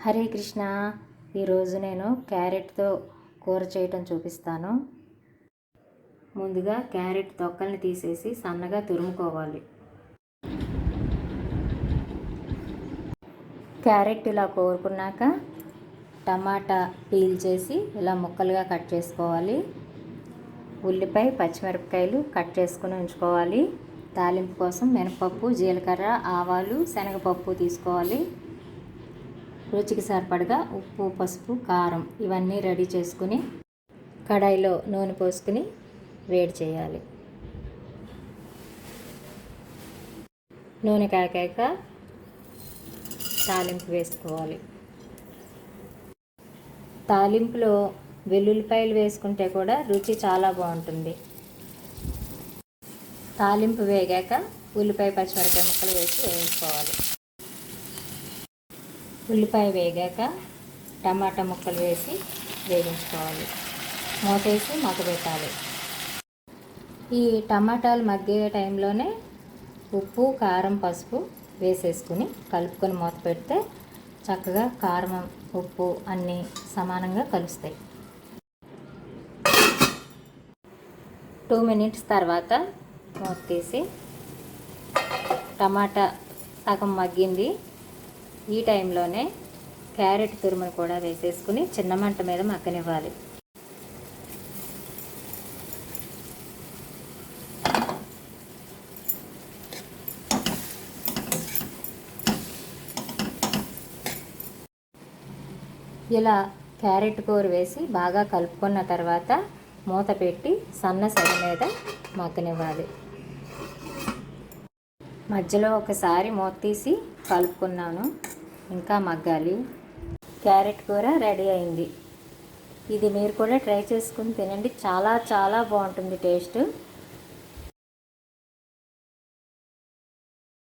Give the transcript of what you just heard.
హరే కృష్ణ. ఈరోజు నేను క్యారెట్తో కూర చేయటం చూపిస్తాను. ముందుగా క్యారెట్ తొక్కల్ని తీసేసి సన్నగా తురుముకోవాలి. క్యారెట్ ఇలా కోరుకున్నాక టమాటా పీల్ చేసి ఇలా ముక్కలుగా కట్ చేసుకోవాలి. ఉల్లిపాయ, పచ్చిమిరపకాయలు కట్ చేసుకుని ఉంచుకోవాలి. తాలింపు కోసం మినపప్పు, జీలకర్ర, ఆవాలు, శనగపప్పు తీసుకోవాలి. రుచికి సరిపడగా ఉప్పు, పసుపు, కారం ఇవన్నీ రెడీ చేసుకుని కడాయిలో నూనె పోసుకుని వేడి చేయాలి. నూనె కాగాక తాలింపు వేసుకోవాలి. తాలింపులో వెల్లుల్లిపాయలు వేసుకుంటే కూడా రుచి చాలా బాగుంటుంది. తాలింపు వేగాక ఉల్లిపాయ, పచ్చిమిరపకాయ ముక్కలు వేసి వేయించుకోవాలి. ఉల్లిపాయ వేగాక టమాటా ముక్కలు వేసి వేయించుకోవాలి. మూతేసి మగ్గబెట్టాలి. ఈ టమాటాలు మగ్గే టైంలోనే ఉప్పు, కారం, పసుపు వేసేసుకుని కలుపుకొని మూత పెడితే చక్కగా కారం, ఉప్పు అన్నీ సమానంగా కలుస్తాయి. 2 మినిట్స్ తర్వాత మూత తీసి టమాటా సగం మగ్గింది. ఈ టైంలోనే క్యారెట్ తురుమును కూడా వేసేసుకుని చిన్న మంట మీద మగ్గనివ్వాలి. ఇలా క్యారెట్ కూర వేసి బాగా కలుపుకున్న తర్వాత మూత పెట్టి సన్న సెగ మీద మగ్గనివ్వాలి. మధ్యలో ఒకసారి మూత తీసి కలుపుకున్నాను. ఇంకా మగ్గాలి. క్యారెట్ కూర రెడీ అయింది. ఇది మీరు కూడా ట్రై చేసుకుని తినండి. చాలా చాలా బాగుంటుంది టేస్ట్.